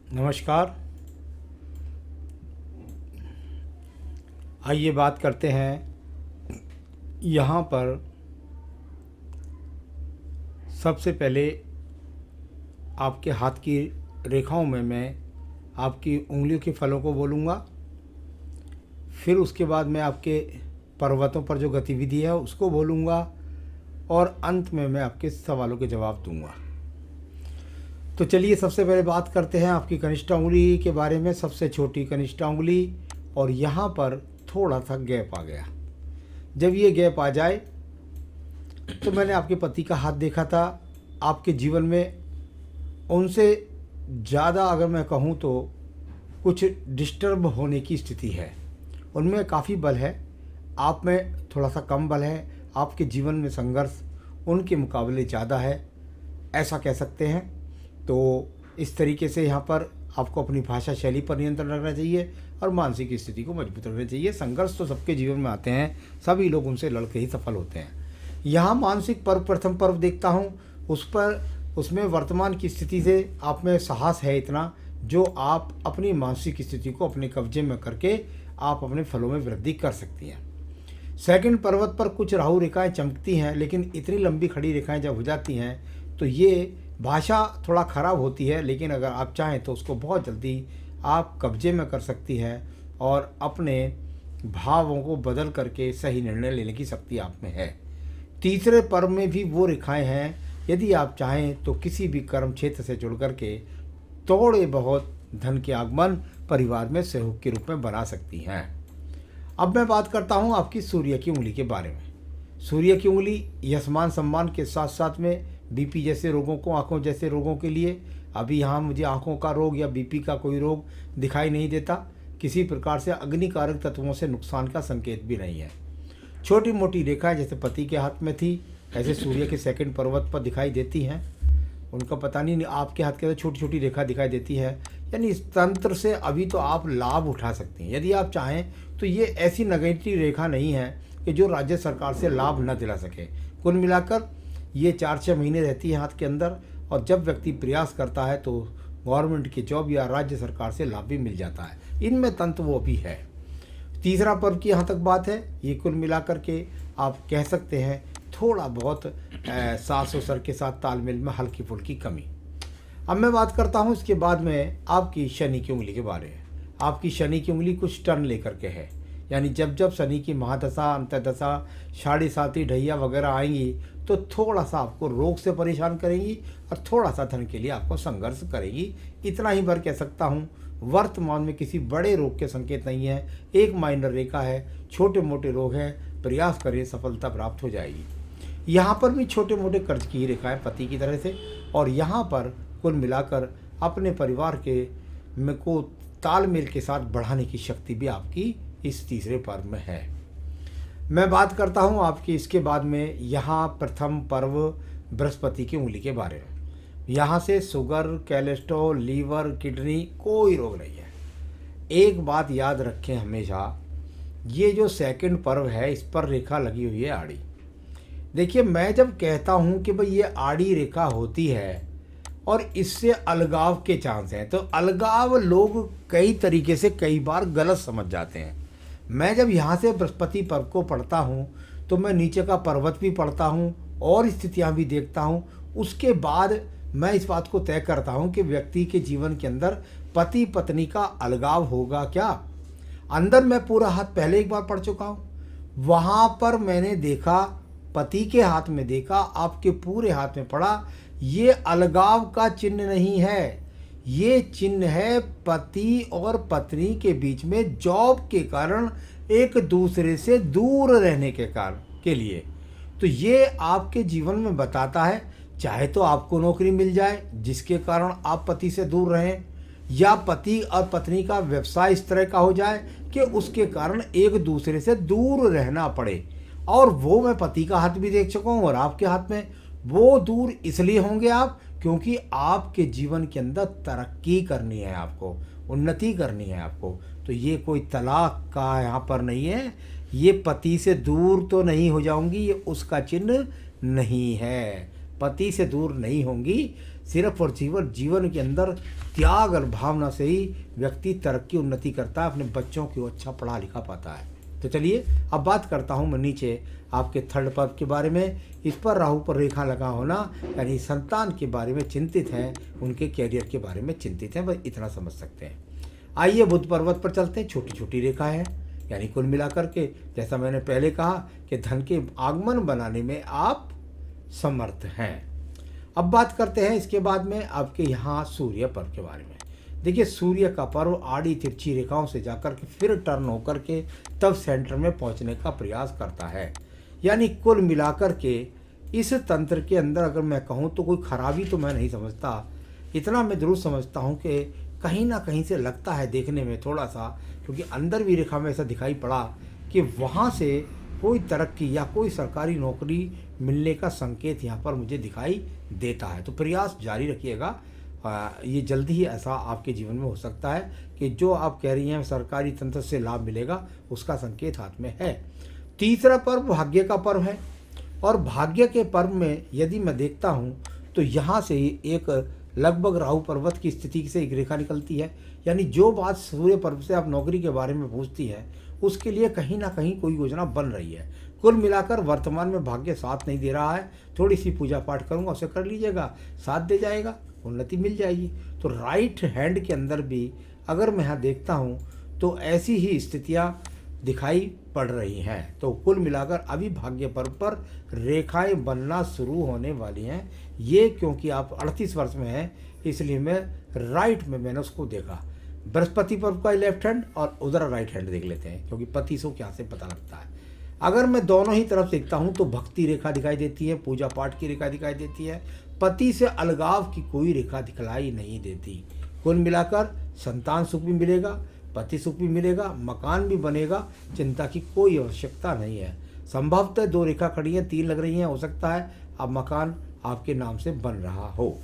नमस्कार। आइए बात करते हैं यहाँ पर। सबसे पहले आपके हाथ की रेखाओं में मैं आपकी उंगलियों के फलों को बोलूँगा। फिर उसके बाद मैं आपके पर्वतों पर जो गतिविधि है उसको बोलूँगा और अंत में मैं आपके सवालों के जवाब दूँगा। तो चलिए सबसे पहले बात करते हैं आपकी कनिष्ठ उंगली के बारे में। सबसे छोटी कनिष्ठ उंगली, और यहाँ पर थोड़ा सा गैप आ गया। जब ये गैप आ जाए तो मैंने आपके पति का हाथ देखा था। आपके जीवन में उनसे ज़्यादा अगर मैं कहूँ तो कुछ डिस्टर्ब होने की स्थिति है। उनमें काफ़ी बल है, आप में थोड़ा सा कम बल है। आपके जीवन में संघर्ष उनके मुकाबले ज़्यादा है, ऐसा कह सकते हैं। तो इस तरीके से यहाँ पर आपको अपनी भाषा शैली पर नियंत्रण रखना चाहिए और मानसिक स्थिति को मजबूत रखना चाहिए। संघर्ष तो सबके जीवन में आते हैं, सभी लोग उनसे लड़के ही सफल होते हैं। यहाँ मानसिक पर्व, प्रथम पर्व देखता हूँ, उसमें वर्तमान की स्थिति से आप में साहस है इतना जो आप अपनी मानसिक स्थिति को अपने कब्जे में करके आप अपने फलों में वृद्धि कर सकती हैं। सेकंड पर्वत पर कुछ राहु रेखाएं चमकती हैं, लेकिन इतनी लंबी खड़ी रेखाएं जब हो जाती हैं तो ये भाषा थोड़ा ख़राब होती है, लेकिन अगर आप चाहें तो उसको बहुत जल्दी आप कब्जे में कर सकती हैं और अपने भावों को बदल करके सही निर्णय लेने की शक्ति आप में है। तीसरे पर्व में भी वो रेखाएं हैं, यदि आप चाहें तो किसी भी कर्म क्षेत्र से जुड़ करके थोड़े बहुत धन के आगमन परिवार में सहयोग के रूप में बना सकती हैं। अब मैं बात करता हूं आपकी सूर्य की उंगली के बारे में। सूर्य की उंगली यशमान सम्मान के साथ साथ में बीपी जैसे रोगों को, आंखों जैसे रोगों के लिए, अभी यहाँ मुझे आंखों का रोग या बीपी का कोई रोग दिखाई नहीं देता। किसी प्रकार से अग्निकारक तत्वों से नुकसान का संकेत भी नहीं है। छोटी मोटी रेखाएं जैसे पति के हाथ में थी, ऐसे सूर्य के सेकंड पर्वत पर दिखाई देती हैं। उनका पता नहीं आपके हाथ के अंदर छोटी छोटी रेखा दिखाई देती है, यानी इस तंत्र से अभी तो आप लाभ उठा सकते हैं यदि आप चाहें तो। ये ऐसी नेगेटिव रेखा नहीं है कि जो राज्य सरकार से लाभ न दिला सके। कुल मिलाकर ये 4-6 महीने रहती है हाथ के अंदर, और जब व्यक्ति प्रयास करता है तो गवर्नमेंट की जॉब या राज्य सरकार से लाभ भी मिल जाता है। इनमें तंत्र वो भी है। तीसरा पर्व की यहाँ तक बात है, ये कुल मिलाकर के आप कह सकते हैं थोड़ा बहुत सास ससुर के साथ तालमेल में हल्की फुल्की कमी। अब मैं बात करता हूँ इसके बाद में आपकी शनि की उंगली के बारे में। आपकी शनि की उंगली कुछ टर्न लेकर के है, यानी जब जब शनि की महादशा, अंतर्दशा, साढ़े साती ढैया वगैरह आएंगी तो थोड़ा सा आपको रोग से परेशान करेंगी और थोड़ा सा धन के लिए आपको संघर्ष करेगी। इतना ही भर कह सकता हूँ। वर्तमान में किसी बड़े रोग के संकेत नहीं है, एक माइनर रेखा है, छोटे मोटे रोग हैं, प्रयास करें सफलता प्राप्त हो जाएगी। यहाँ पर भी छोटे मोटे कर्ज की रेखा है पति की तरह से, और यहाँ पर कुल मिलाकर अपने परिवार के में को तालमेल के साथ बढ़ाने की शक्ति भी आपकी इस तीसरे पर्व में है। मैं बात करता हूँ आपकी इसके बाद में यहाँ प्रथम पर्व बृहस्पति की उंगली के बारे में। यहाँ से शुगर, कोलेस्ट्रॉल, लीवर, किडनी कोई रोग नहीं है। एक बात याद रखें हमेशा, ये जो सेकंड पर्व है इस पर रेखा लगी हुई है आड़ी। देखिए, मैं जब कहता हूँ कि भाई ये आड़ी रेखा होती है और इससे अलगाव के चांस हैं, तो अलगाव लोग कई तरीके से कई बार गलत समझ जाते हैं। मैं जब यहाँ से बृहस्पति पर्व को पढ़ता हूँ तो मैं नीचे का पर्वत भी पढ़ता हूँ और स्थितियाँ भी देखता हूँ। उसके बाद मैं इस बात को तय करता हूँ कि व्यक्ति के जीवन के अंदर पति पत्नी का अलगाव होगा क्या। अंदर मैं पूरा हाथ पहले एक बार पढ़ चुका हूँ, वहाँ पर मैंने देखा, पति के हाथ में देखा, आपके पूरे हाथ में पड़ा। ये अलगाव का चिन्ह नहीं है, ये चिन्ह है पति और पत्नी के बीच में जॉब के कारण एक दूसरे से दूर रहने के कारण के लिए। तो ये आपके जीवन में बताता है, चाहे तो आपको नौकरी मिल जाए जिसके कारण आप पति से दूर रहें, या पति और पत्नी का व्यवसाय इस तरह का हो जाए कि उसके कारण एक दूसरे से दूर रहना पड़े। और वो मैं पति का हाथ भी देख चुका हूँ और आपके हाथ में वो दूर इसलिए होंगे आप क्योंकि आपके जीवन के अंदर तरक्की करनी है, आपको उन्नति करनी है आपको। तो ये कोई तलाक का यहाँ पर नहीं है, ये पति से दूर तो नहीं हो जाऊंगी, ये उसका चिन्ह नहीं है। पति से दूर नहीं होंगी, सिर्फ और जीवन जीवन के अंदर त्याग और भावना से ही व्यक्ति तरक्की उन्नति करता है, अपने बच्चों को अच्छा पढ़ा लिखा पाता है। तो चलिए अब बात करता हूँ मैं नीचे आपके थर्ड पर्व के बारे में। इस पर राहु पर रेखा लगा होना यानी संतान के बारे में चिंतित हैं, उनके कैरियर के बारे में चिंतित हैं, बस इतना समझ सकते हैं। आइए बुध पर्वत पर चलते हैं। छोटी छोटी रेखा है, यानी कुल मिलाकर के जैसा मैंने पहले कहा कि धन के आगमन बनाने में आप समर्थ हैं। अब बात करते हैं इसके बाद में आपके यहाँ सूर्य पर्व के बारे में। देखिए सूर्य का पर्व आड़ी तिरछी रेखाओं से जाकर के फिर टर्न होकर के तब सेंटर में पहुँचने का प्रयास करता है। यानी कुल मिलाकर के इस तंत्र के अंदर अगर मैं कहूँ तो कोई खराबी तो मैं नहीं समझता, इतना मैं जरूर समझता हूँ कि कहीं ना कहीं से लगता है देखने में थोड़ा सा, क्योंकि अंदर भी रेखा में ऐसा दिखाई पड़ा कि वहाँ से कोई तरक्की या कोई सरकारी नौकरी मिलने का संकेत यहाँ पर मुझे दिखाई देता है। तो प्रयास जारी रखिएगा, ये जल्दी ही ऐसा आपके जीवन में हो सकता है कि जो आप कह रही हैं सरकारी तंत्र से लाभ मिलेगा, उसका संकेत हाथ में है। तीसरा पर्व भाग्य का पर्व है, और भाग्य के पर्व में यदि मैं देखता हूँ तो यहाँ से एक लगभग राहु पर्वत की स्थिति से एक रेखा निकलती है। यानी जो बात सूर्य पर्व से आप नौकरी के बारे में पूछती है उसके लिए कहीं ना कहीं कोई योजना बन रही है। कुल मिलाकर वर्तमान में भाग्य साथ नहीं दे रहा है, थोड़ी सी पूजा पाठ करूँगा उसे कर लीजिएगा, साथ दे जाएगा, उन्नति मिल जाएगी। तो राइट हैंड के अंदर भी अगर मैं यहाँ देखता हूँ तो ऐसी ही स्थितियाँ दिखाई पड़ रही हैं। तो कुल मिलाकर अभी भाग्य पर्व पर रेखाएं बनना शुरू होने वाली हैं। ये क्योंकि आप 38 वर्ष में हैं इसलिए मैं राइट में मैंने उसको देखा। बृहस्पति पर्व का लेफ्ट हैंड और उधर राइट हैंड देख लेते हैं, क्योंकि पति से क्या से पता लगता है। अगर मैं दोनों ही तरफ देखता हूँ तो भक्ति रेखा दिखाई देती है, पूजा पाठ की रेखा दिखाई देती है, पति से अलगाव की कोई रेखा दिखलाई नहीं देती। कुल मिलाकर संतान सुख भी मिलेगा, पति सुख भी मिलेगा, मकान भी बनेगा, चिंता की कोई आवश्यकता नहीं है। संभवतः 2 रेखा खड़ी हैं, 3 लग रही हैं, हो सकता है अब मकान आपके नाम से बन रहा हो।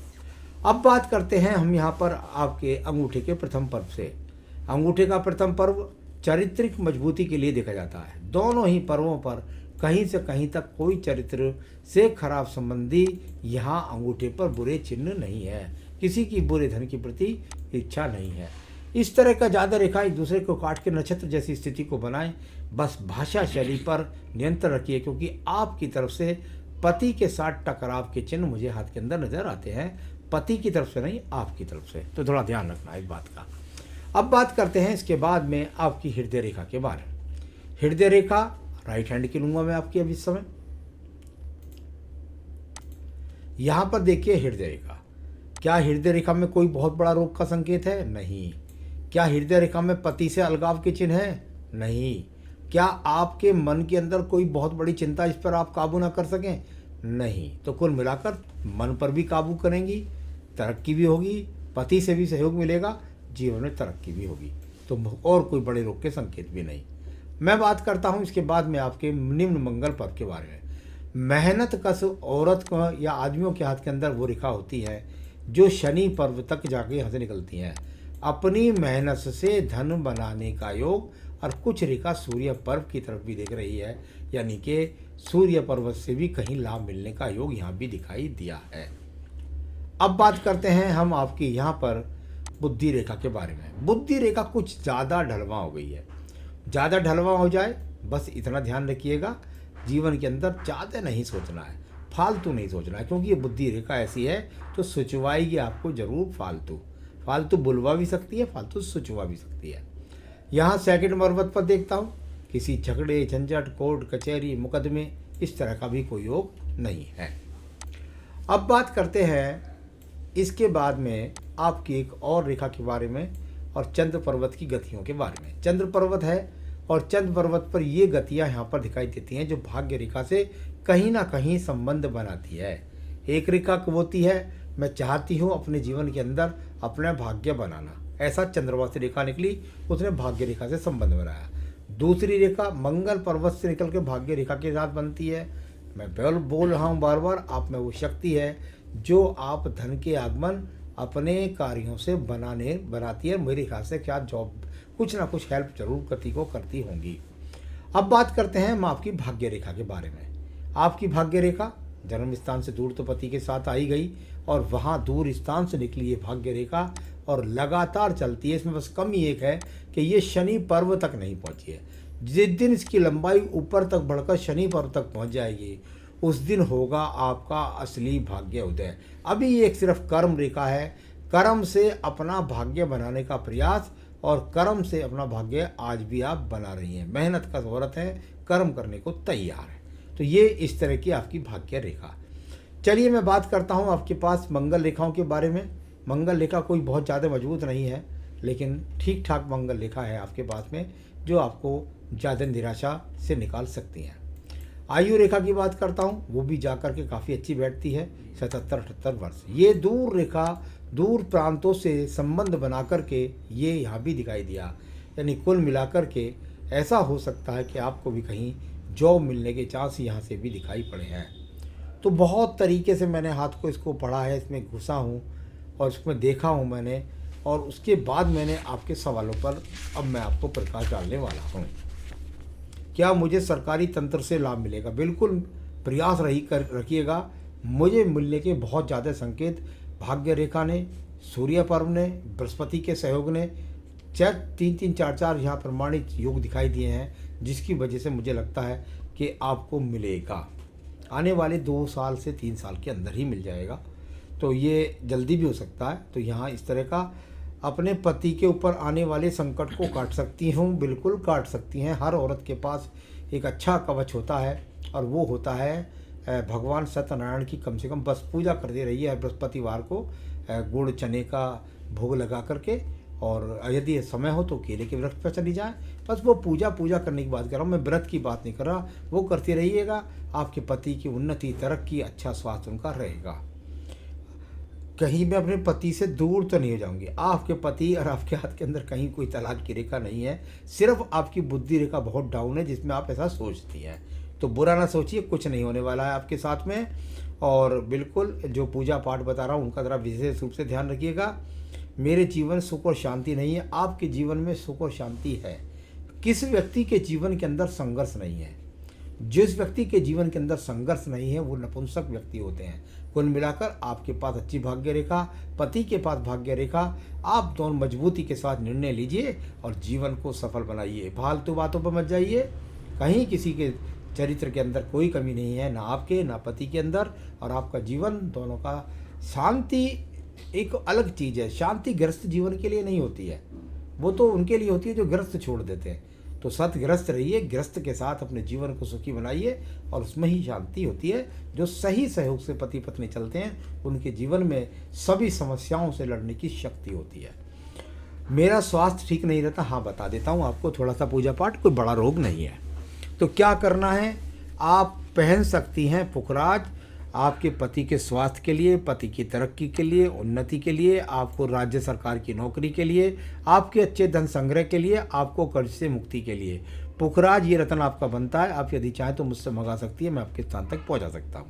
अब बात करते हैं हम यहाँ पर आपके अंगूठे के प्रथम पर्व से। अंगूठे का प्रथम पर्व चारित्रिक मजबूती के लिए देखा जाता है। दोनों ही पर्वों पर कहीं से कहीं तक कोई चरित्र से खराब संबंधी यहाँ अंगूठे पर बुरे चिन्ह नहीं है, किसी की बुरे धन के प्रति इच्छा नहीं है। इस तरह का ज़्यादा रेखा एक दूसरे को काट के नक्षत्र जैसी स्थिति को बनाएं। बस भाषा शैली पर नियंत्रण रखिए, क्योंकि आपकी तरफ से पति के साथ टकराव के चिन्ह मुझे हाथ के अंदर नजर आते हैं, पति की तरफ से नहीं, आपकी तरफ से। तो थोड़ा ध्यान रखना इस बात का। अब बात करते हैं इसके बाद में आपकी हृदय रेखा के बारे में। हृदय रेखा राइट हैंड की लूंगा मैं आपकी अभी इस समय। यहां पर देखिए हृदय रेखा, क्या हृदय रेखा में कोई बहुत बड़ा रोग का संकेत है? नहीं। क्या हृदय रेखा में पति से अलगाव के चिन्ह है? नहीं। क्या आपके मन के अंदर कोई बहुत बड़ी चिंता इस पर आप काबू ना कर सकें? नहीं। तो कुल मिलाकर मन पर भी काबू करेंगी, तरक्की भी होगी, पति से भी सहयोग मिलेगा, जीवन में तरक्की भी होगी। तो और कोई बड़े रोग के संकेत भी नहीं। मैं बात करता हूँ इसके बाद में आपके निम्न मंगल पर्व के बारे में। मेहनत कश औरत को या आदमियों के हाथ के अंदर वो रेखा होती है जो शनि पर्व तक जाके यहाँ से निकलती हैं। अपनी मेहनत से धन बनाने का योग, और कुछ रेखा सूर्य पर्व की तरफ भी देख रही है, यानी कि सूर्य पर्व से भी कहीं लाभ मिलने का योग यहाँ भी दिखाई दिया है। अब बात करते हैं हम आपकी यहाँ पर बुद्धि रेखा के बारे में। बुद्धि रेखा कुछ ज़्यादा ढलवा हो गई है। ज़्यादा ढलवा हो जाए बस इतना ध्यान रखिएगा, जीवन के अंदर ज़्यादा नहीं सोचना है, फालतू नहीं सोचना है, क्योंकि ये बुद्धि रेखा ऐसी है तो सुचवाएगी आपको ज़रूर फालतू बुलवा भी सकती है, फालतू सुचवा भी सकती है। यहाँ सेकंड पर्वत पर देखता हूँ किसी झगड़े झंझट कोर्ट कचहरी मुकदमे इस तरह का भी कोई योग नहीं है। अब बात करते हैं इसके बाद में आपकी एक और रेखा के बारे में और चंद्र पर्वत की गतियों के बारे में। चंद्र पर्वत है और चंद्र पर्वत पर ये गतियाँ यहाँ पर दिखाई देती हैं जो भाग्य रेखा से कहीं ना कहीं संबंध बनाती है। एक रेखा होती है मैं चाहती हूँ अपने जीवन के अंदर अपना भाग्य बनाना, ऐसा चंद्रमा से रेखा निकली, उसने भाग्य रेखा से संबंध बनाया। दूसरी रेखा मंगल पर्वत से निकल के भाग्य रेखा के साथ बनती है। मैं बोल रहा हूँ बार बार, आप में वो शक्ति है जो आप धन के आगमन अपने कार्यों से बनाती है। मेरे ख्याल से क्या जॉब कुछ ना कुछ हेल्प जरूर करती होंगी। अब बात करते हैं हम आपकी भाग्य रेखा के बारे में। आपकी भाग्य रेखा जन्म स्थान से दूर तो पति के साथ आई गई, और वहाँ दूर स्थान से निकली ये भाग्य रेखा और लगातार चलती है। इसमें बस कमी एक है कि ये शनि पर्व तक नहीं पहुँची है। जिस दिन इसकी लंबाई ऊपर तक बढ़कर शनि पर्व तक पहुँच जाएगी, उस दिन होगा आपका असली भाग्य उदय। अभी ये एक सिर्फ कर्म रेखा है, कर्म से अपना भाग्य बनाने का प्रयास, और कर्म से अपना भाग्य आज भी आप बना रही हैं। मेहनत का जरूरत है, कर्म करने को तैयार है। तो ये इस तरह की आपकी भाग्य रेखा। चलिए मैं बात करता हूँ आपके पास मंगल रेखाओं के बारे में। मंगल रेखा कोई बहुत ज़्यादा मजबूत नहीं है, लेकिन ठीक ठाक मंगल रेखा है आपके पास में, जो आपको ज़्यादा निराशा से निकाल सकती हैं। आयु रेखा की बात करता हूँ, वो भी जाकर के काफ़ी अच्छी बैठती है, 77-78 वर्ष। ये दूर रेखा दूर प्रांतों से संबंध बना कर के ये यहाँ भी दिखाई दिया, यानी कुल मिलाकर के ऐसा हो सकता है कि आपको भी कहीं जॉब मिलने के चांस यहाँ से भी दिखाई पड़े हैं। तो बहुत तरीके से मैंने हाथ को इसको पढ़ा है, इसमें घुसा हूँ और इसमें देखा हूँ मैंने, और उसके बाद मैंने आपके सवालों पर अब मैं आपको प्रकाश डालने वाला हूँ। क्या मुझे सरकारी तंत्र से लाभ मिलेगा? बिल्कुल प्रयास रखिएगा। मुझे मिलने के बहुत ज़्यादा संकेत भाग्य रेखा ने, सूर्य पर्व ने, बृहस्पति के सहयोग ने, 3-3, 4-4 यहाँ प्रमाणित योग दिखाई दिए हैं, जिसकी वजह से मुझे लगता है कि आपको मिलेगा। आने वाले 2 साल से 3 साल के अंदर ही मिल जाएगा, तो ये जल्दी भी हो सकता है। तो यहाँ इस तरह का अपने पति के ऊपर आने वाले संकट को काट सकती हूँ, बिल्कुल काट सकती हैं। हर औरत के पास एक अच्छा कवच होता है, और वो होता है भगवान सत्यनारायण की। कम से कम बस पूजा करते रहिए हर बृहस्पतिवार को, गुड़ चने का भोग लगा करके, और यदि समय हो तो केले के व्रत पर चली जाए। बस वो पूजा करने की बात कर रहा हूँ, मैं व्रत की बात नहीं कर रहा। वो करते रहिएगा, आपके पति की उन्नति, तरक्की, अच्छा स्वास्थ्य उनका रहेगा। कहीं मैं अपने पति से दूर तो नहीं हो जाऊंगी। आपके पति और आपके हाथ के अंदर कहीं कोई तलाक की रेखा नहीं है, सिर्फ आपकी बुद्धि रेखा बहुत डाउन है, जिसमें आप ऐसा सोचती हैं। तो बुरा ना सोचिए, कुछ नहीं होने वाला है आपके साथ में। और बिल्कुल जो पूजा पाठ बता रहा हूँ उनका ज़रा विशेष रूप से ध्यान रखिएगा। मेरे जीवन सुख और शांति नहीं है, आपके जीवन में सुख और शांति है। किस व्यक्ति के जीवन के अंदर संघर्ष नहीं है? जिस व्यक्ति के जीवन के अंदर संघर्ष नहीं है वो नपुंसक व्यक्ति होते हैं। कुल मिलाकर आपके पास अच्छी भाग्य रेखा, पति के पास भाग्य रेखा, आप दोनों मजबूती के साथ निर्णय लीजिए और जीवन को सफल बनाइए। फालतू बातों पर मत जाइए। कहीं किसी के चरित्र के अंदर कोई कमी नहीं है, ना आपके ना पति के अंदर, और आपका जीवन दोनों का शांति एक अलग चीज़ है। शांति ग्रस्त जीवन के लिए नहीं होती है, वो तो उनके लिए होती है जो ग्रस्त छोड़ देते हैं। तो सतग्रस्त रहिए, ग्रस्त के साथ अपने जीवन को सुखी बनाइए, और उसमें ही शांति होती है। जो सही सहयोग से पति पत्नी चलते हैं उनके जीवन में सभी समस्याओं से लड़ने की शक्ति होती है। मेरा स्वास्थ्य ठीक नहीं रहता, हाँ बता देता हूँ आपको, थोड़ा सा पूजा पाठ, कोई बड़ा रोग नहीं है। तो क्या करना है, आप पहन सकती हैं पुखराज, आपके पति के स्वास्थ्य के लिए, पति की तरक्की के लिए, उन्नति के लिए, आपको राज्य सरकार की नौकरी के लिए, आपके अच्छे धन संग्रह के लिए, आपको कर्ज से मुक्ति के लिए। पुखराज ये रत्न आपका बनता है। आप यदि चाहें तो मुझसे मंगा सकती है, मैं आपके स्थान तक पहुंचा सकता हूं।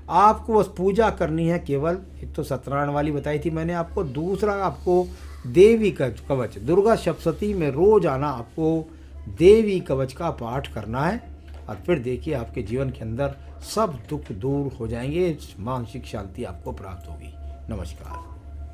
आपको बस पूजा करनी है केवल। एक तो सत्यनारायण वाली बताई थी मैंने आपको, दूसरा आपको देवी कवच, दुर्गा सप्तशती में रोज आना आपको देवी कवच का पाठ करना है, और फिर देखिए आपके जीवन के अंदर सब दुख दूर हो जाएंगे, मानसिक शांति आपको प्राप्त होगी। नमस्कार।